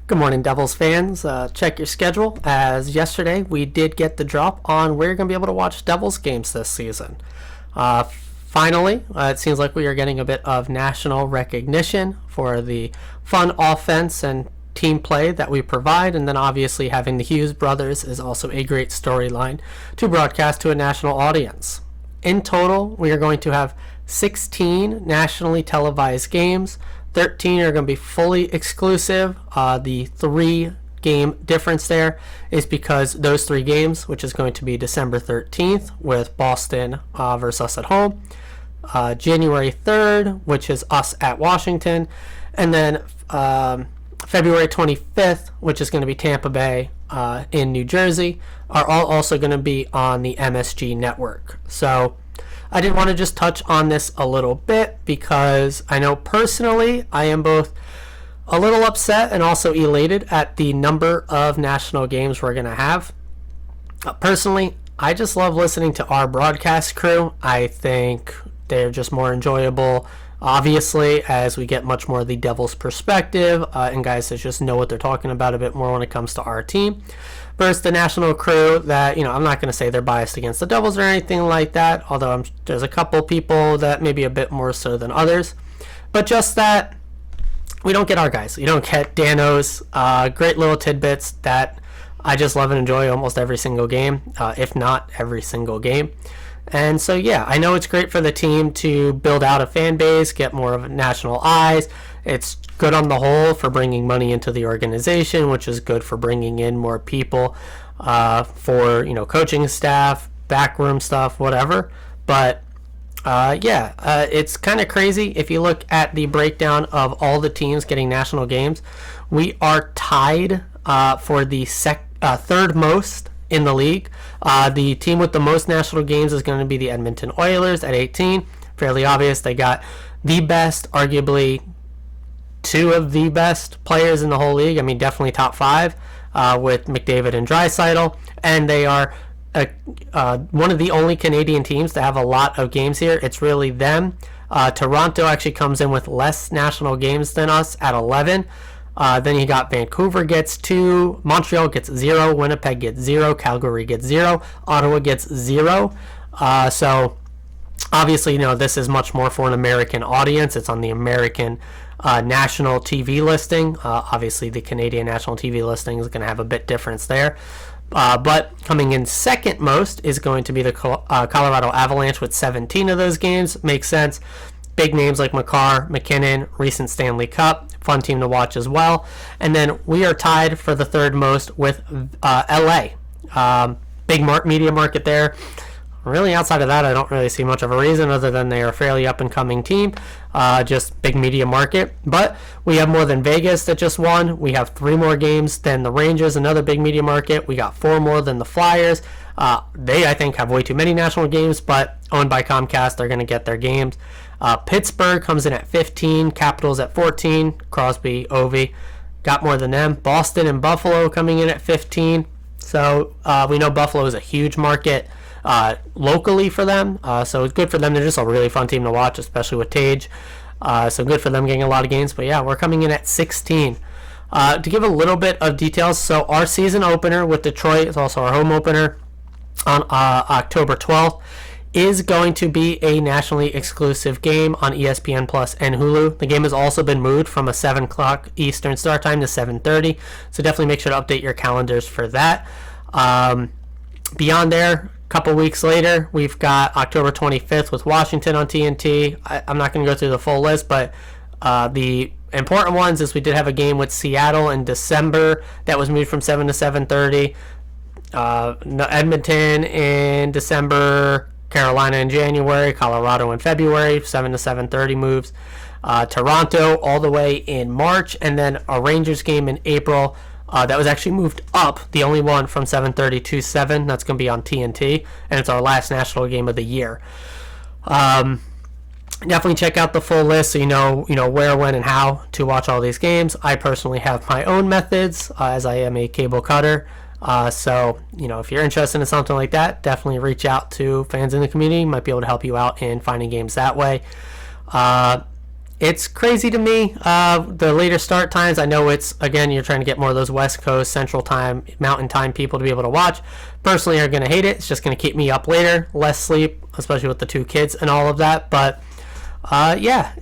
Good morning, Devils fans. Check your schedule, as yesterday we did get the drop on where you're going to be able to watch Devils games this season. Finally, it seems like we are getting a bit of national recognition for the fun offense and team play that we provide, and then obviously having the Hughes brothers is also a great storyline to broadcast to a national audience. In total, we are going to have 16 nationally televised games. 13 are going to be fully exclusive. The 3-game difference there is because those 3 games, which is going to be December 13th with Boston versus us at home, January 3rd, which is us at Washington, and then February 25th, which is going to be Tampa Bay in New Jersey, are all also going to be on the MSG network. So I did want to just touch on this a little bit because I know personally I am both a little upset and also elated at the number of national games we're going to have. Personally, I just love listening to our broadcast crew. I think they're just more enjoyable, obviously, as we get much more of the Devils perspective and guys that just know what they're talking about a bit more when it comes to our team. Versus the national crew that, I'm not going to say they're biased against the Devils or anything like that, although there's a couple people that maybe a bit more so than others. But just that we don't get our guys. You don't get Dano's great little tidbits that I just love and enjoy almost every single game, if not every single game. And so, yeah, I know it's great for the team to build out a fan base, get more of national eyes. It's good on the whole for bringing money into the organization, which is good for bringing in more people for, coaching staff, backroom stuff, whatever. But, it's kind of crazy. If you look at the breakdown of all the teams getting national games, we are tied for the third most in the league. The team with the most national games is going to be the Edmonton Oilers at 18. Fairly obvious. They got the best, arguably 2 of the best players in the whole league. I mean, definitely top 5 with McDavid and Draisaitl. And they are one of the only Canadian teams to have a lot of games here. It's really them. Toronto actually comes in with less national games than us at 11. Then you got Vancouver gets 2, Montreal gets 0, Winnipeg gets 0, Calgary gets 0, Ottawa gets 0. So obviously, this is much more for an American audience. It's on the American national TV listing. Obviously, the Canadian national TV listing is going to have a bit difference there. But coming in second most is going to be the Colorado Avalanche with 17 of those games. Makes sense. Big names like Makar, McKinnon, recent Stanley Cup. Fun team to watch as well. And then we are tied for the third most with LA. Big media market there. Really, outside of that, I don't really see much of a reason other than they are a fairly up-and-coming team. Just big media market. But we have more than Vegas that just won. We have 3 more games than the Rangers, another big media market. We got 4 more than the Flyers. They, I think, have way too many national games, but owned by Comcast, they're going to get their games. Pittsburgh comes in at 15, Capitals at 14, Crosby, Ovi got more than them. Boston and Buffalo coming in at 15. So we know Buffalo is a huge market locally for them. So it's good for them. They're just a really fun team to watch, especially with Tage. So good for them getting a lot of games. But yeah, we're coming in at 16. To give a little bit of details, so our season opener with Detroit is also our home opener on October 12th. Is going to be a nationally exclusive game on ESPN Plus and Hulu. The game has also been moved from a 7 o'clock Eastern start time to 7:30, so definitely make sure to update your calendars for that. Beyond there, a couple weeks later, we've got October 25th with Washington on TNT. I'm not going to go through the full list, but the important ones is we did have a game with Seattle in December that was moved from 7 to 7:30. Edmonton in December, Carolina in January, Colorado in February, 7 to 7:30 moves. Toronto all the way in March, and then a Rangers game in April that was actually moved up, the only one from 7:30 to 7. That's going to be on TNT, and it's our last national game of the year. Definitely check out the full list so you know where, when, and how to watch all these games. I personally have my own methods as I am a cable cutter. So, if you're interested in something like that, definitely reach out to fans in the community. Might be able to help you out in finding games that way. It's crazy to me, the later start times. I know it's, again, you're trying to get more of those West Coast, Central Time, Mountain Time people to be able to watch. Personally, are going to hate it. It's just going to keep me up later, less sleep, especially with the 2 kids and all of that. But, yeah,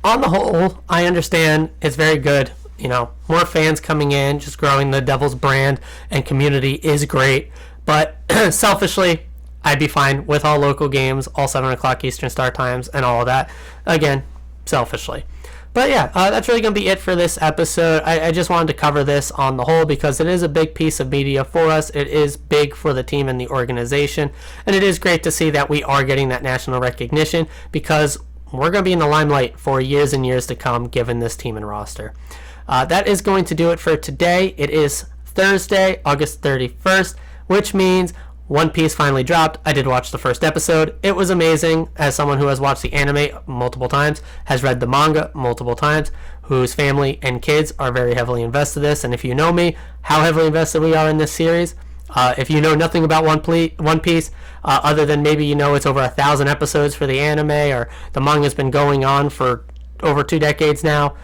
on the whole, I understand it's very good. More fans coming in, just growing the Devils brand and community is great. But selfishly, I'd be fine with all local games, all 7 o'clock Eastern start times, and all of that. Again, selfishly. But yeah, that's really going to be it for this episode. I just wanted to cover this on the whole because it is a big piece of media for us. It is big for the team and the organization. And it is great to see that we are getting that national recognition because we're going to be in the limelight for years and years to come given this team and roster. That is going to do it for today. It is Thursday, August 31st, which means One Piece finally dropped. I did watch the first episode. It was amazing. As someone who has watched the anime multiple times, has read the manga multiple times, whose family and kids are very heavily invested in this, and if you know me, how heavily invested we are in this series. If you know nothing about One Piece, other than maybe it's over 1,000 episodes for the anime, or the manga's been going on for over 2 decades now,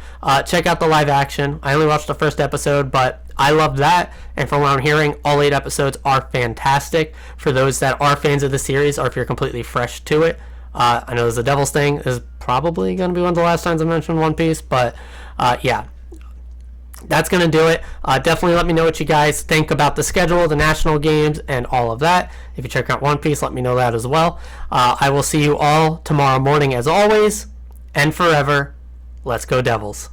check out the live action. I only watched the first episode, but I loved that, and from what I'm hearing, all 8 episodes are fantastic for those that are fans of the series, or if you're completely fresh to it. I know there's a Devils thing. This is probably going to be one of the last times I mention One Piece, but yeah, that's going to do it. Definitely let me know what you guys think about the schedule, the national games, and all of that. If you check out One Piece, let me know that as well. I will see you all tomorrow morning as always, and forever. Let's go Devils.